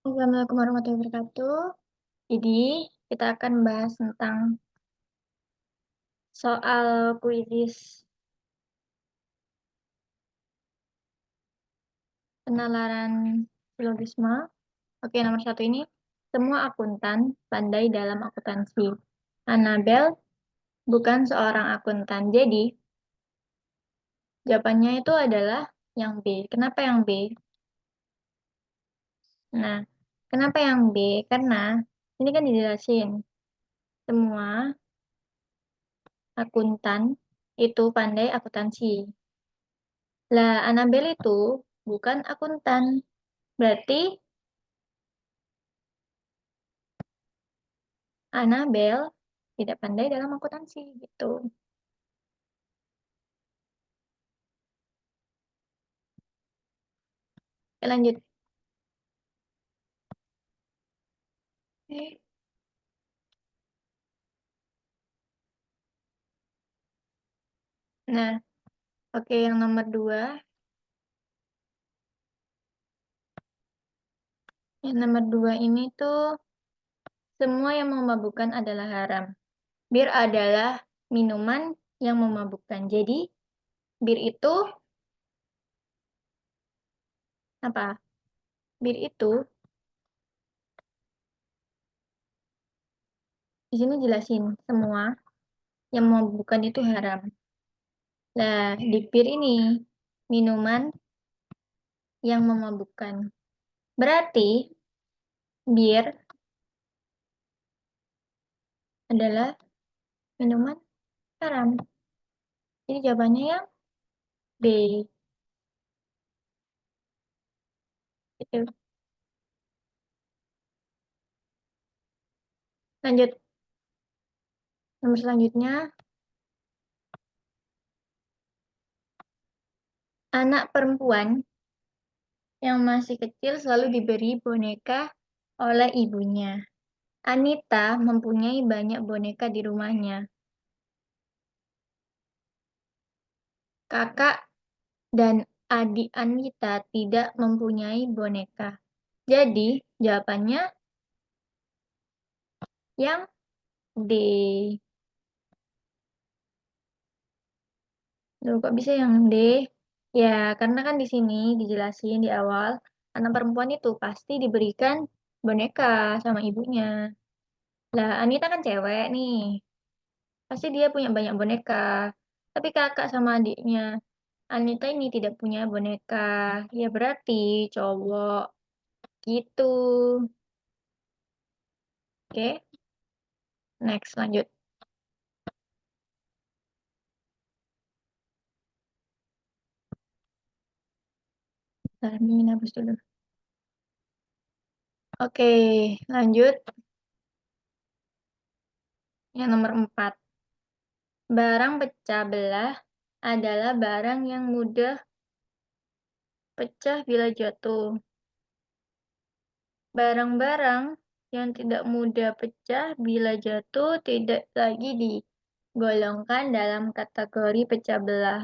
Assalamualaikum warahmatullahi wabarakatuh. Jadi, kita akan bahas tentang soal kuis penalaran silogisme. Oke, nomor 1 ini. Semua akuntan pandai dalam akuntansi. Annabel bukan seorang akuntan. Jadi, jawabannya itu adalah yang B. Kenapa yang B? Nah, kenapa yang B? Karena ini kan dijelasin. Semua akuntan itu pandai akuntansi. Lah, Annabel itu bukan akuntan. Berarti Annabel tidak pandai dalam akuntansi gitu. Oke, lanjut. Nah, oke, yang nomor 2. Yang nomor 2 ini tuh semua yang memabukkan adalah haram. Bir adalah minuman yang memabukkan. Jadi, bir itu apa? Bir itu di sini jelasin semua yang memabukkan itu haram. Nah, di bir ini minuman yang memabukkan. Berarti bir adalah minuman haram. Jadi jawabannya yang B. Gitu. Lanjut. Nomor selanjutnya, anak perempuan yang masih kecil selalu diberi boneka oleh ibunya. Anita mempunyai banyak boneka di rumahnya. Kakak dan adik Anita tidak mempunyai boneka. Jadi, jawabannya yang D. Loh, kok bisa yang D? Ya, karena kan di sini dijelasin di awal, anak perempuan itu pasti diberikan boneka sama ibunya. Lah, Anita kan cewek nih. Pasti dia punya banyak boneka. Tapi kakak sama adiknya Anita ini tidak punya boneka. Ya berarti cowok. Gitu. Oke, next lanjut. Bentar, Mimin hapus dulu. Oke, lanjut. Yang nomor 4. Barang pecah belah adalah barang yang mudah pecah bila jatuh. Barang-barang yang tidak mudah pecah bila jatuh tidak lagi digolongkan dalam kategori pecah belah.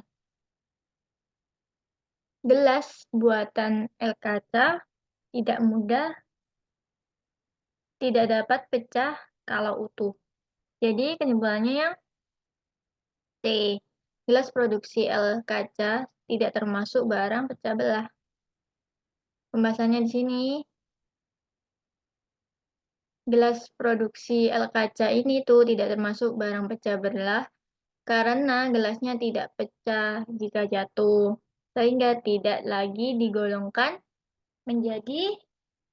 Gelas buatan El Kaca tidak mudah, tidak dapat pecah kalau utuh. Jadi kesimpulannya yang C. Gelas produksi El Kaca tidak termasuk barang pecah belah. Pembahasannya di sini, gelas produksi El Kaca ini tuh tidak termasuk barang pecah belah karena gelasnya tidak pecah jika jatuh, sehingga tidak lagi digolongkan menjadi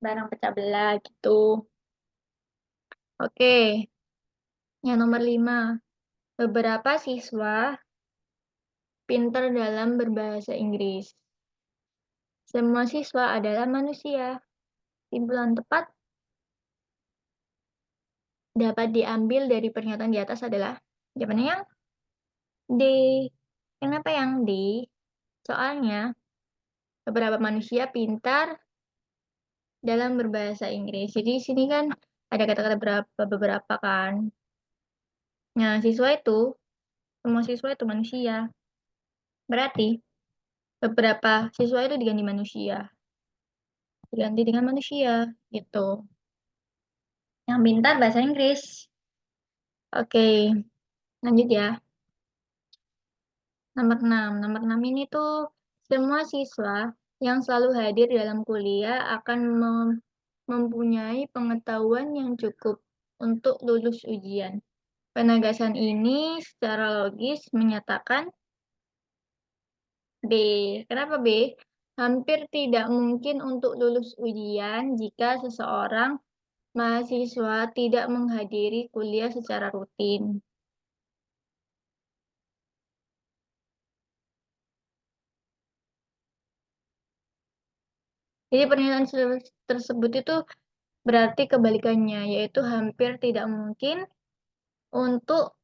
barang pecah belah gitu. Oke, yang nomor 5. Beberapa siswa pintar dalam berbahasa Inggris. Semua siswa adalah manusia. Kesimpulan tepat dapat diambil dari pernyataan di atas adalah jawabannya yang D. Kenapa yang D? Soalnya beberapa manusia pintar dalam berbahasa Inggris. Jadi di sini kan ada kata-kata beberapa kan. Nah, semua siswa itu manusia. Berarti beberapa siswa itu diganti manusia. diganti dengan manusia, gitu. Yang pintar bahasa Inggris. Oke, lanjut ya. Nomor 6 ini tuh semua siswa yang selalu hadir dalam kuliah akan mempunyai pengetahuan yang cukup untuk lulus ujian. Penegasan ini secara logis menyatakan B. Kenapa B? Hampir tidak mungkin untuk lulus ujian jika seseorang mahasiswa tidak menghadiri kuliah secara rutin. Jadi pernyataan tersebut itu berarti kebalikannya, yaitu hampir tidak mungkin untuk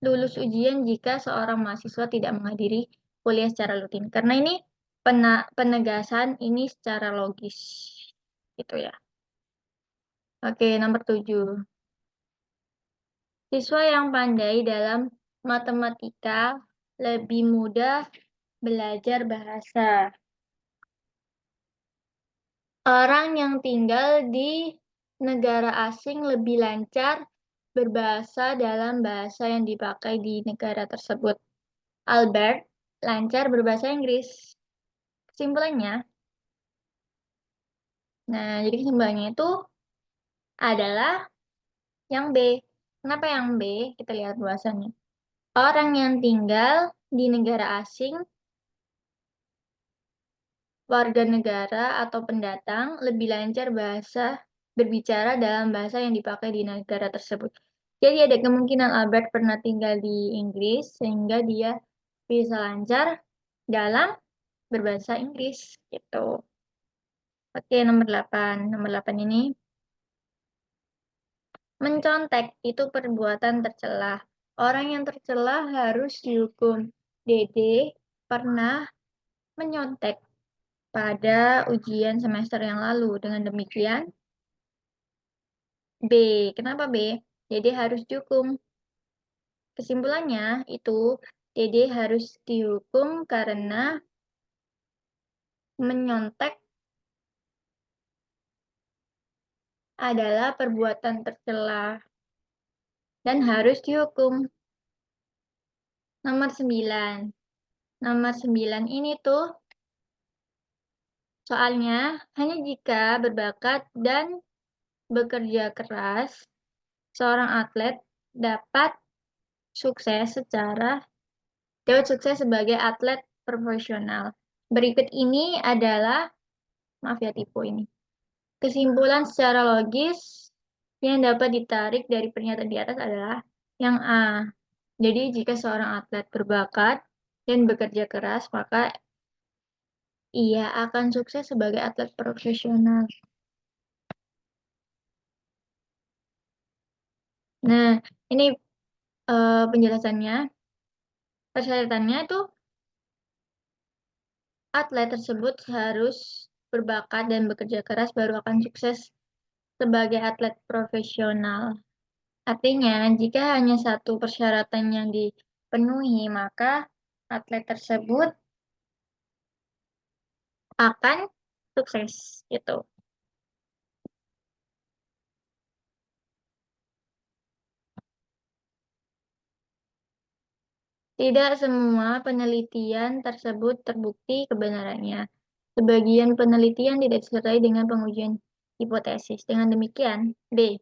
lulus ujian jika seorang mahasiswa tidak menghadiri kuliah secara rutin. Karena ini penegasan ini secara logis. Gitu ya. Oke, nomor 7. Siswa yang pandai dalam matematika lebih mudah belajar bahasa. Orang yang tinggal di negara asing lebih lancar berbahasa dalam bahasa yang dipakai di negara tersebut. Albert lancar berbahasa Inggris. Kesimpulannya, jadi kesimpulannya itu adalah yang B. Kenapa yang B? Kita lihat bahasanya. Orang yang tinggal di negara asing, warga negara atau pendatang lebih lancar berbicara dalam bahasa yang dipakai di negara tersebut. Jadi ada kemungkinan Albert pernah tinggal di Inggris sehingga dia bisa lancar dalam berbahasa Inggris gitu. Oke, nomor 8. Nomor 8 ini mencontek itu perbuatan tercela. Orang yang tercela harus dihukum. Dede pernah menyontek pada ujian semester yang lalu. Dengan demikian, B. Kenapa B? Dede harus dihukum. Kesimpulannya itu Dede harus dihukum karena menyontek adalah perbuatan tercela dan harus dihukum. Nomor 9. Nomor 9 ini tuh soalnya hanya jika berbakat dan bekerja keras, seorang atlet dapat dapat sukses sebagai atlet profesional. Berikut ini adalah, maaf ya tipu ini, kesimpulan secara logis yang dapat ditarik dari pernyataan di atas adalah yang A. Jadi jika seorang atlet berbakat dan bekerja keras, maka ia akan sukses sebagai atlet profesional. Nah, ini penjelasannya. Persyaratannya itu atlet tersebut harus berbakat dan bekerja keras baru akan sukses sebagai atlet profesional. Artinya, jika hanya satu persyaratan yang dipenuhi, maka atlet tersebut akan sukses. Gitu. Tidak semua penelitian tersebut terbukti kebenarannya. Sebagian penelitian tidak disertai dengan pengujian hipotesis. Dengan demikian, B.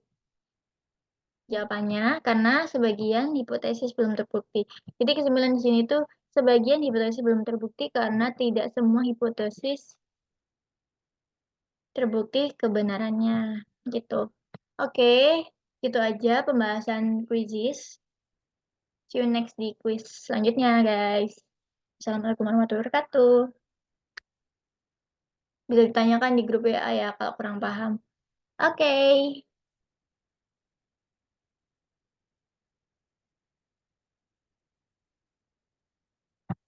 Jawabannya, karena sebagian hipotesis belum terbukti. Jadi kesimpulan di sini tuh sebagian hipotesis belum terbukti karena tidak semua hipotesis terbukti kebenarannya. Gitu. Oke, gitu aja pembahasan quizzes. See you next di quiz selanjutnya, guys. Assalamualaikum warahmatullahi wabarakatuh. Bisa ditanyakan di grup WA ya kalau kurang paham. Oke.